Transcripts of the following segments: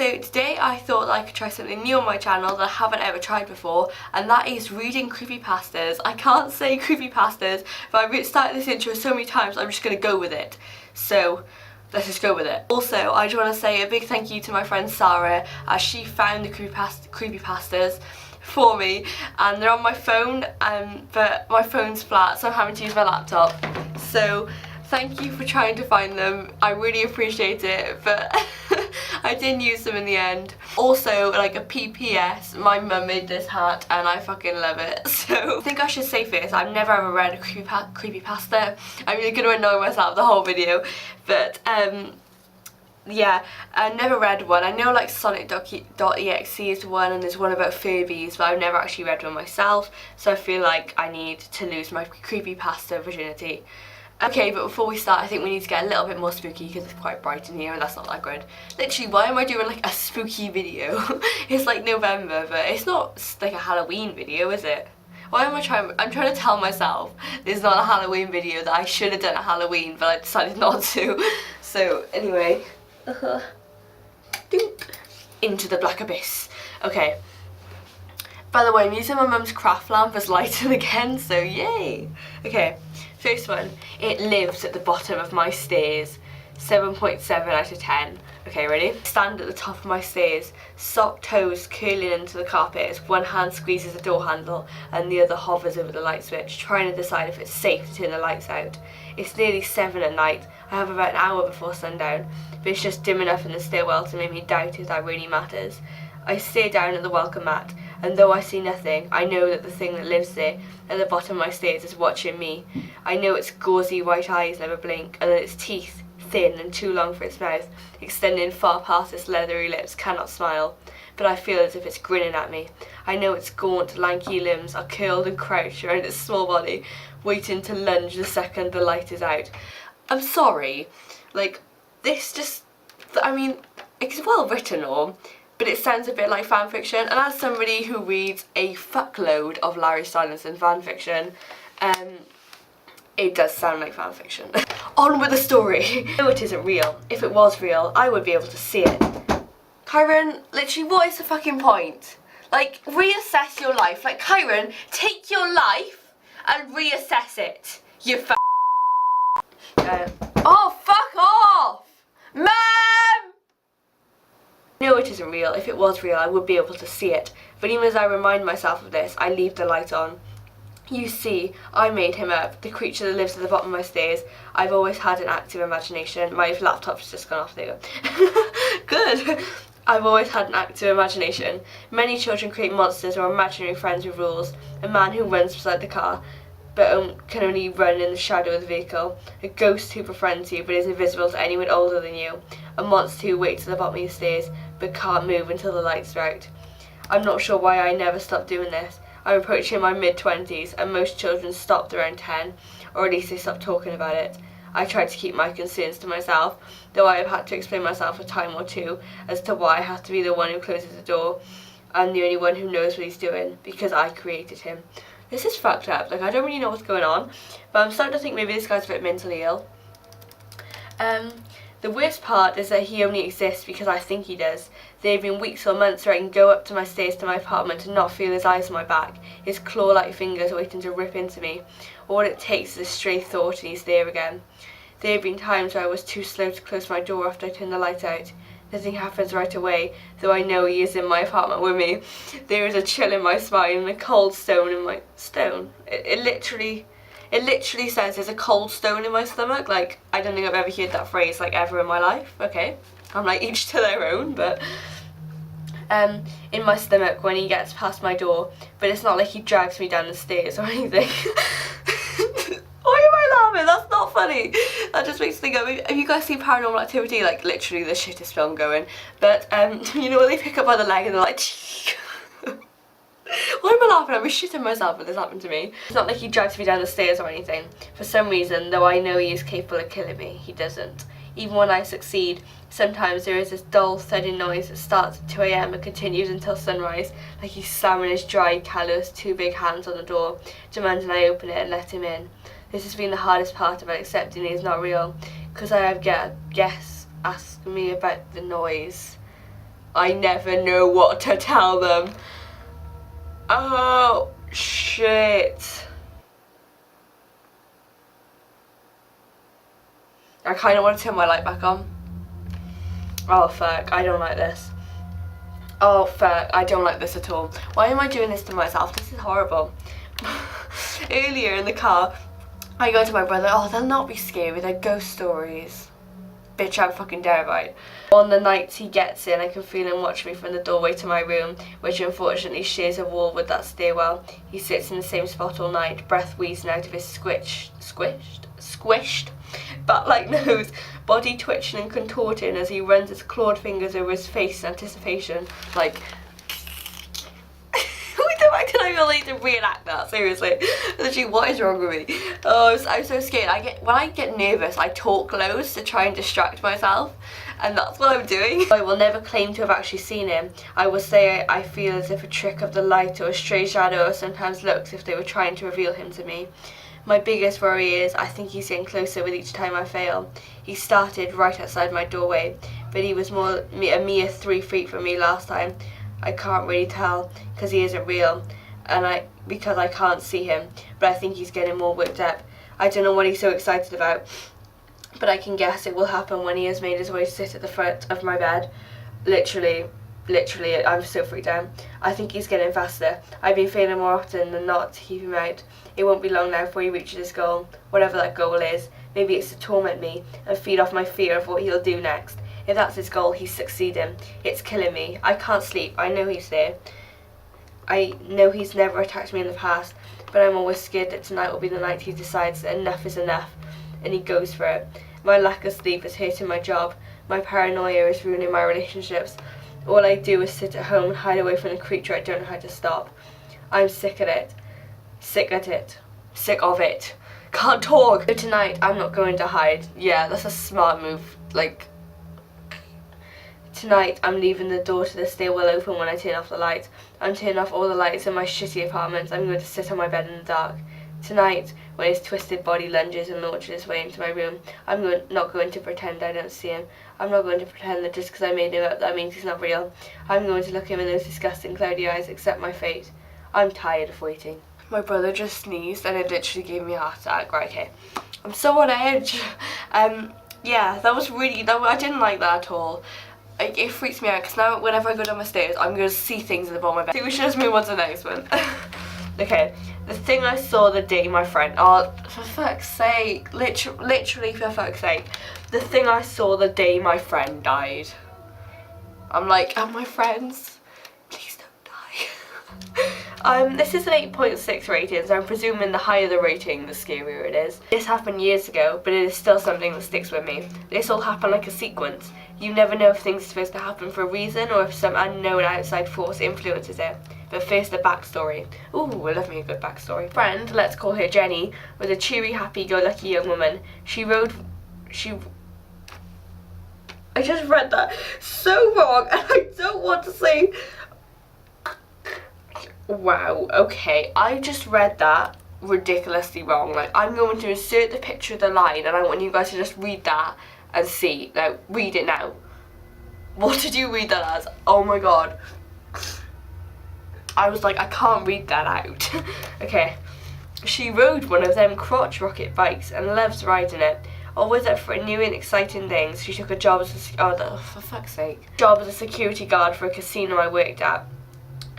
So today I thought that I could try something new on my channel that I haven't ever tried before, and that is reading creepypastas. I can't say creepypastas, but I've started this intro so many times I'm just going to go with it. So let's just go with it. Also, I just want to say a big thank you to my friend Sarah, as she found the creepypastas for me, and they're on my phone, but my phone's flat, so I'm having to use my laptop. So thank you for trying to find them. I really appreciate it, but I didn't use them in the end. Also, like a PPS, my mum made this hat and I fucking love it. So I think I should say first, I've never ever read a creepypasta. I'm really gonna annoy myself the whole video, but yeah, I never read one. I know like Sonic.exe is one, and there's one about Furbies, but I've never actually read one myself, so I feel like I need to lose my creepypasta virginity. Okay, but before we start, I think we need to get a little bit more spooky because it's quite bright in here and that's not that good. Literally, why am I doing like a spooky video? It's like November, but it's not like a Halloween video, is it? Why am I trying? I'm trying to tell myself this is not a Halloween video, that I should have done a Halloween, but I decided not to. So anyway, into the black abyss. Okay. By the way, I'm using my mum's craft lamp as lighting again, so yay! Okay, first one. It lives at the bottom of my stairs. 7.7 out of 10. Okay, ready? Stand at the top of my stairs, sock toes curling into the carpet as one hand squeezes the door handle and the other hovers over the light switch, trying to decide if it's safe to turn the lights out. It's nearly 7 at night. I have about an hour before sundown, but it's just dim enough in the stairwell to make me doubt if that really matters. I stare down at the welcome mat, and though I see nothing, I know that the thing that lives there at the bottom of my stairs is watching me. I know its gauzy white eyes never blink, and that its teeth, thin and too long for its mouth, extending far past its leathery lips, cannot smile. But I feel as if it's grinning at me. I know its gaunt, lanky limbs are curled and crouched around its small body, waiting to lunge the second the light is out. I'm sorry, like, this just, I mean, it's well written all, but it sounds a bit like fanfiction, and as somebody who reads a fuckload of Larry Stylinson fanfiction, it does sound like fanfiction. On with the story. No, it isn't real. If it was real, I would be able to see it. Kyron, literally, what is the fucking point? Like, reassess your life. Like, Kyron, take your life and reassess it. You oh, fuck off! Mum! No, it isn't real. If it was real, I would be able to see it. But even as I remind myself of this, I leave the light on. You see, I made him up, the creature that lives at the bottom of my stairs. I've always had an active imagination. My laptop's just gone off, there you go. Good. I've always had an active imagination. Many children create monsters or imaginary friends with rules. A man who runs beside the car, but can only run in the shadow of the vehicle. A ghost who befriends you, but is invisible to anyone older than you. A monster who waits at the bottom of your stairs, but can't move until the lights are out. I'm not sure why I never stopped doing this. I'm approaching my mid-20s, and most children stopped around 10, or at least they stopped talking about it. I tried to keep my concerns to myself, though I have had to explain myself a time or two as to why I have to be the one who closes the door. I'm the only one who knows what he's doing, because I created him. This is fucked up. Like, I don't really know what's going on, but I'm starting to think maybe this guy's a bit mentally ill. The worst part is that he only exists because I think he does. There have been weeks or months where I can go up to my stairs to my apartment and not feel his eyes on my back, his claw-like fingers waiting to rip into me. All it takes is a stray thought and he's there again. There have been times where I was too slow to close my door after I turned the light out. Nothing happens right away, though I know he is in my apartment with me. There is a chill in my spine and a cold stone in my... Stone? It literally says there's a cold stone in my stomach. Like, I don't think I've ever heard that phrase, like, ever in my life. Okay. I'm like, each to their own, but... in my stomach when he gets past my door, but it's not like he drags me down the stairs or anything. Why am I laughing? That's not funny. That just makes me think of, have you guys seen Paranormal Activity? Like, literally the shittest film going. But, you know when they pick up by the leg and they're like... Why am I laughing? I'm shitting myself when this happened to me. It's not like he drags me down the stairs or anything. For some reason, though I know he is capable of killing me, he doesn't. Even when I succeed, sometimes there is this dull, thudding noise that starts at 2 AM and continues until sunrise, like he's slamming his dry, callous, two big hands on the door, demanding I open it and let him in. This has been the hardest part about accepting he is not real, because I have guests ask me about the noise. I never know what to tell them. Oh, shit. I kind of want to turn my light back on. Oh, fuck. I don't like this. Oh, fuck. I don't like this at all. Why am I doing this to myself? This is horrible. Earlier in the car, I go to my brother, oh, they'll not be scary, they're ghost stories. Bitch, I'm fucking terrified. On the nights he gets in, I can feel him watch me from the doorway to my room, which unfortunately shares a wall with that stairwell. He sits in the same spot all night, breath wheezing out of his squished, bat-like nose, body twitching and contorting as he runs his clawed fingers over his face in anticipation, like... Why did I feel like to reenact that? Seriously, literally, what is wrong with me? Oh, I'm so scared. When I get nervous, I talk loads to try and distract myself, and that's what I'm doing. I will never claim to have actually seen him. I will say I feel as if a trick of the light or a stray shadow sometimes looks if they were trying to reveal him to me. My biggest worry is I think he's getting closer with each time I fail. He started right outside my doorway, but he was a mere 3 feet from me last time. I can't really tell because he isn't real, and because I can't see him, but I think he's getting more worked up. I don't know what he's so excited about, but I can guess it will happen when he has made his way to sit at the foot of my bed. Literally, I'm so freaked out. I think he's getting faster. I've been failing more often than not to keep him out. It won't be long now before he reaches his goal, whatever that goal is. Maybe it's to torment me and feed off my fear of what he'll do next. If that's his goal, he's succeeding. It's killing me. I can't sleep. I know he's there. I know he's never attacked me in the past, but I'm always scared that tonight will be the night he decides that enough is enough, and he goes for it. My lack of sleep is hurting my job. My paranoia is ruining my relationships. All I do is sit at home and hide away from the creature I don't know how to stop. I'm sick at it. Sick at it. Sick of it. Can't talk. So tonight, I'm not going to hide. Yeah, that's a smart move. Like... Tonight, I'm leaving the door to the stairwell open when I turn off the lights. I'm turning off all the lights in my shitty apartment. I'm going to sit on my bed in the dark. Tonight, when his twisted body lunges and launches his way into my room, I'm not going to pretend I don't see him. I'm not going to pretend that just because I made him up, that means he's not real. I'm going to look him in those disgusting cloudy eyes, accept my fate. I'm tired of waiting. My brother just sneezed and it literally gave me a heart attack. Right, okay. I'm so on edge. Yeah, that was really... I didn't like that at all. It freaks me out because now whenever I go down my stairs, I'm going to see things in the bottom of my bed. I think we should just move on to the next one. Okay, the thing I saw the day my friend... Oh, for fuck's sake. Literally for fuck's sake. The thing I saw the day my friend died. I'm like, oh, my friends, please don't die. This is an 8.6 rating, so I'm presuming the higher the rating, the scarier it is. This happened years ago, but it is still something that sticks with me. This all happened like a sequence. You never know if things are supposed to happen for a reason or if some unknown outside force influences it. But first, the backstory. Ooh, I love me a good backstory. Friend, let's call her Jenny, was a cheery, happy-go-lucky young woman. I just read that so wrong, and I don't want to say... Wow, okay, I just read that ridiculously wrong. Like, I'm going to insert the picture of the line, and I want you guys to just read that and see. Now, read it now. What did you read that as? Oh my god. I was like, I can't read that out. Okay. She rode one of them crotch rocket bikes and loves riding it. Always up for new and exciting things. She took a job as for fuck's sake. Job as a security guard for a casino I worked at.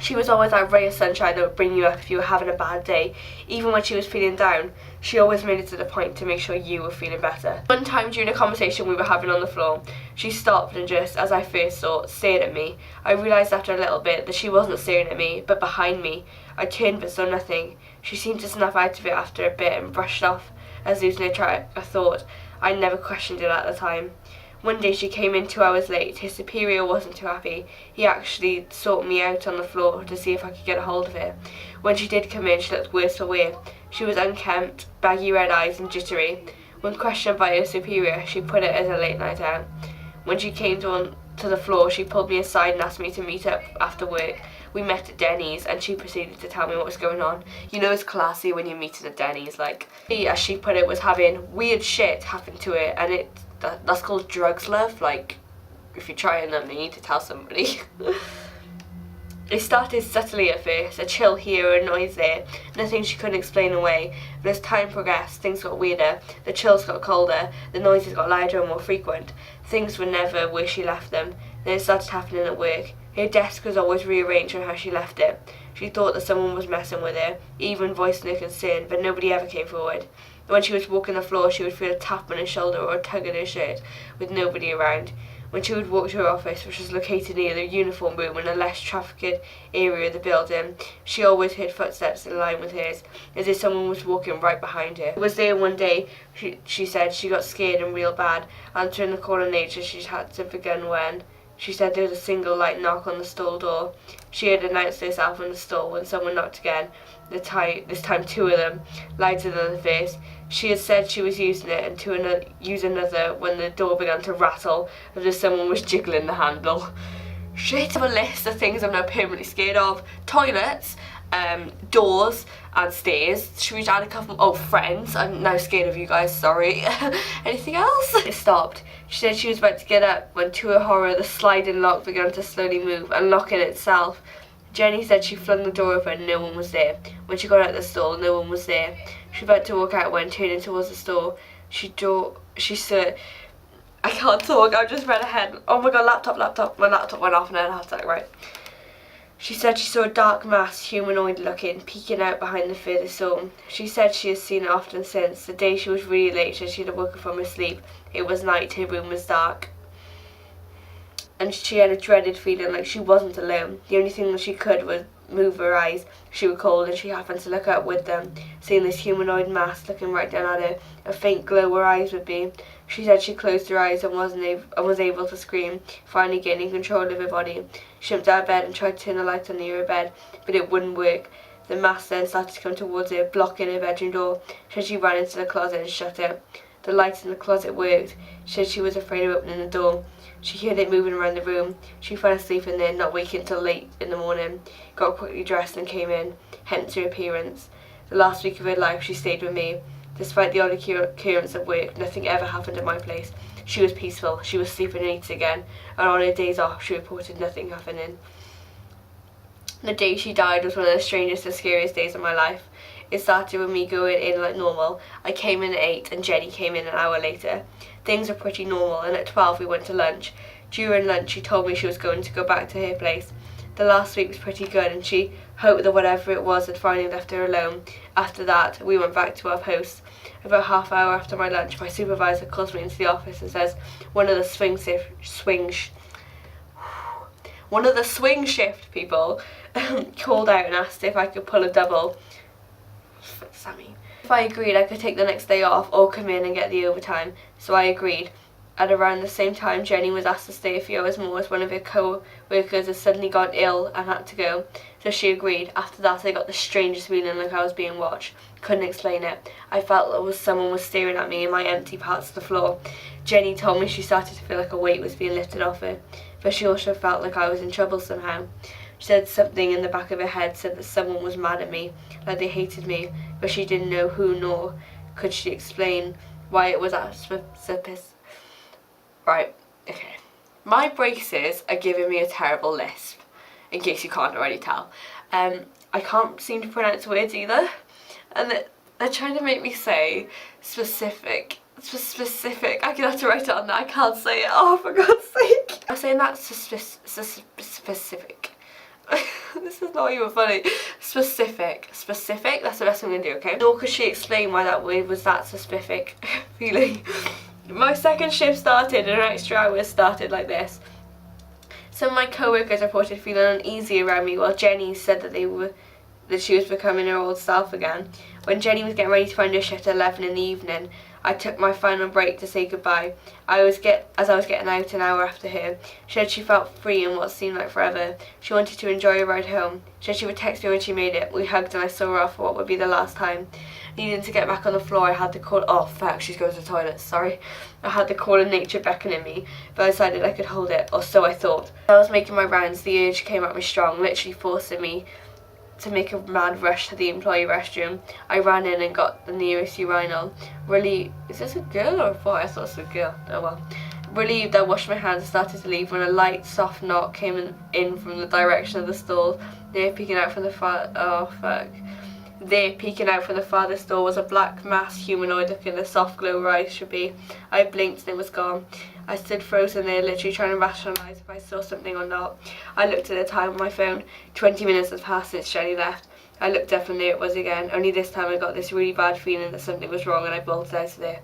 She was always that ray of sunshine that would bring you up if you were having a bad day. Even when she was feeling down, she always made it to the point to make sure you were feeling better. One time during a conversation we were having on the floor, she stopped and just, as I first saw, stared at me. I realised after a little bit that she wasn't staring at me, but behind me. I turned but saw nothing. She seemed to snap out of it after a bit and brushed off, as losing a track of thought. I never questioned it at the time. One day she came in 2 hours late. His superior wasn't too happy. He actually sought me out on the floor to see if I could get a hold of her. When she did come in, she looked worse for wear. She was unkempt, baggy red eyes and jittery. When questioned by her superior, she put it as a late night out. When she came to the floor, she pulled me aside and asked me to meet up after work. We met at Denny's and she proceeded to tell me what was going on. You know, it's classy when you're meeting at Denny's. Like, she, as she put it, was having weird shit happen to her, and that's called drugs, love. Like, if you're trying them, you need to tell somebody. It started subtly at first, a chill here, a noise there, nothing she couldn't explain away. But as time progressed, things got weirder, the chills got colder, the noises got louder and more frequent. Things were never where she left them. Then it started happening at work. Her desk was always rearranged on how she left it. She thought that someone was messing with her, even voicing her concern, but nobody ever came forward. When she was walking the floor, she would feel a tap on her shoulder or a tug at her shirt, with nobody around. When she would walk to her office, which was located near the uniform room in a less trafficked area of the building, she always heard footsteps in line with hers, as if someone was walking right behind her. It was there one day, she said, she got scared and real bad, answering the call of nature she had to begin when. She said there was a single light knock on the stall door. She had announced herself in the stall when someone knocked again, this time 2 of them, lighter than the first. She had said she was using it and to use another when the door began to rattle as if someone was jiggling the handle. Straight up a list of things I'm now permanently scared of. Toilets, doors and stairs. Should we add a couple? Oh, friends. I'm now scared of you guys, sorry. Anything else? It stopped. She said she was about to get up when, to her horror, the sliding lock began to slowly move, unlocking itself. Jenny said she flung the door open and no one was there. When she got out of the stall, no one was there. She was about to walk out when, turning towards the store, she said, I can't talk, I've just read ahead. Oh my god, laptop. My laptop went off and I had a heart attack, right. She said she saw a dark mass, humanoid looking, peeking out behind the furthest door. She said she has seen it often since. The day she was really late, she said she'd awoken from her sleep. It was night, her room was dark. And she had a dreaded feeling like she wasn't alone. The only thing that she could was move her eyes. She recalled, and she happened to look up with them, seeing this humanoid mass looking right down at her, a faint glow where her eyes would be. She said she closed her eyes and was able to scream, finally gaining control of her body. She jumped out of bed and tried to turn the light on near her bed, but it wouldn't work. The mass then started to come towards her, blocking her bedroom door. She said she ran into the closet and shut it. The light in the closet worked. She said she was afraid of opening the door. She heard it moving around the room. She fell asleep in there, not waking until late in the morning. Got quickly dressed and came in, hence her appearance. The last week of her life she stayed with me. Despite the odd occurrence of work, nothing ever happened at my place. She was peaceful, she was sleeping and eating again, and on her days off she reported nothing happening. The day she died was one of the strangest and scariest days of my life. It started with me going in like normal. I came in at 8 and Jenny came in an hour later. Things were pretty normal, and at 12 we went to lunch. During lunch she told me she was going to go back to her place. The last week was pretty good and she hoped that whatever it was had finally left her alone. After that we went back to our posts. About half hour after my lunch, my supervisor calls me into the office and says one of the swing shift people called out and asked if I could pull a double. Sammy. If I agreed, I could take the next day off or come in and get the overtime, so I agreed. At around the same time, Jenny was asked to stay a few hours more as one of her co-workers had suddenly got ill and had to go, so she agreed. After that, I got the strangest feeling like I was being watched. Couldn't explain it. I felt like someone was staring at me in my empty parts of the floor. Jenny told me she started to feel like a weight was being lifted off her, but she also felt like I was in trouble somehow. She said something in the back of her head said that someone was mad at me, like they hated me, but she didn't know who, nor could she explain why it was that specific. Right, okay. My braces are giving me a terrible lisp, in case you can't already tell. I can't seem to pronounce words either, and they're trying to make me say specific. I'm gonna have to write it on that. I can't say it. Oh, for God's sake. I'm saying that's specific. This is not even funny. Specific. That's the best I'm gonna do, okay? Nor could she explain why that word was that specific feeling. My second shift started and an extra hour started like this. Some of my co-workers reported feeling uneasy around me, while Jenny said that she was becoming her old self again. When Jenny was getting ready to find her shift at 11 in the evening, I took my final break to say goodbye. As I was getting out an hour after her, she said she felt free in what seemed like forever. She wanted to enjoy her ride home. She said she would text me when she made it. We hugged and I saw her off for what would be the last time. Needing to get back on the floor, I had to call. Oh fuck, she's going to the toilet, sorry. I had the call of nature beckoning me, but I decided I could hold it, or so I thought. I was making my rounds, the urge came at me strong, literally forcing me to make a mad rush to the employee restroom. I ran in and got the nearest urinal. Really, is this a girl or a boy? I thought it was a girl. Oh well. Relieved, I washed my hands and started to leave when a light, soft knock came in from the direction of the stall. There, peeking out from the farthest door was a black mass, humanoid looking, the soft glow where eyes should be. I blinked and it was gone. I stood frozen there, literally trying to rationalise if I saw something or not. I looked at the time on my phone. 20 minutes had passed since Jenny left. I looked up and there it was again. Only this time I got this really bad feeling that something was wrong and I bolted out of there.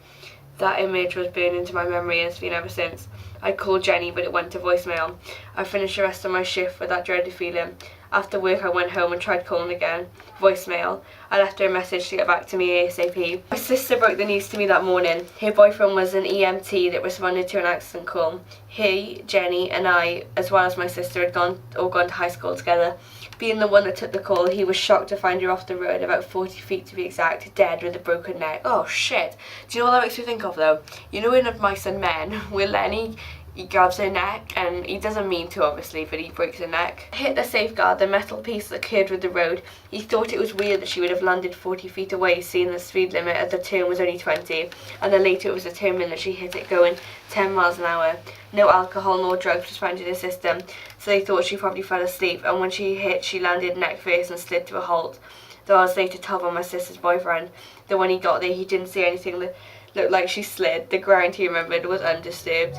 That image was burned into my memory and it's been ever since. I called Jenny but it went to voicemail. I finished the rest of my shift with that dreaded feeling. After work I went home and tried calling again. Voicemail. I left her a message to get back to me ASAP. My sister broke the news to me that morning. Her boyfriend was an EMT that responded to an accident call. He, Jenny and I, as well as my sister, had all gone to high school together. Being the one that took the call, he was shocked to find her off the road, about 40 feet to be exact, dead with a broken neck. Oh shit. Do you know what that makes me think of though? You know in Mice and Men, where Lenny, he grabs her neck, and he doesn't mean to obviously, but he breaks her neck. Hit the safeguard, the metal piece that curved with the road. He thought it was weird that she would have landed 40 feet away, seeing the speed limit at the turn was only 20, and then later it was determined that she hit it going 10 miles an hour. No alcohol nor drugs was found in her system, so they thought she probably fell asleep, and when she hit, she landed neck first and slid to a halt. Though I was later told by my sister's boyfriend that when he got there he didn't see anything that looked like she slid. The ground, he remembered, was undisturbed.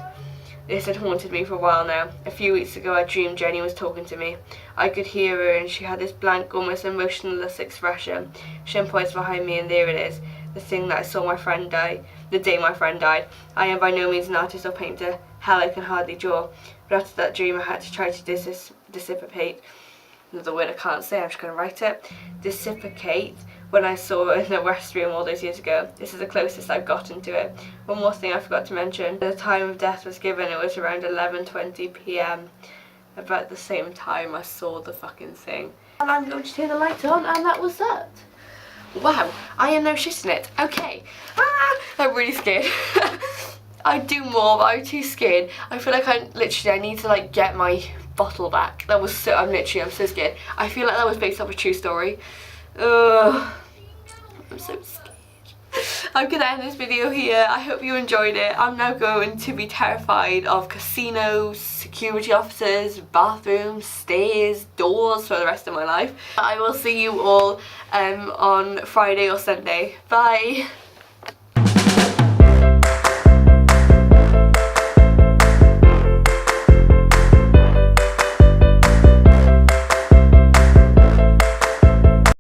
This had haunted me for a while now. A few weeks ago I dreamed Jenny was talking to me. I could hear her and she had this blank, almost emotionless expression. She points behind me and there it is, the thing that I saw my friend die, the day my friend died. I am by no means an artist or painter. Hell, I can hardly draw. But after that dream I had to try to dissipate. Another word I can't say, I'm just going to write it. Dissipate. When I saw her in the restroom all those years ago. This is the closest I've gotten to it. One more thing I forgot to mention. The time of death was given, it was around 11:20 p.m. About the same time I saw the fucking thing. And I'm going to turn the light on, and that was that. Wow, I am now shitting it. Okay. I'm really scared. I'd do more, but I'm too scared. I feel like I need to like get my bottle back. That was so, I'm so scared. I feel like that was based off a true story. I'm so scared. I'm gonna end this video here. I hope you enjoyed it. I'm now going to be terrified of casinos, security officers, bathrooms, stairs, doors for the rest of my life. I will see you all on Friday or Sunday. Bye.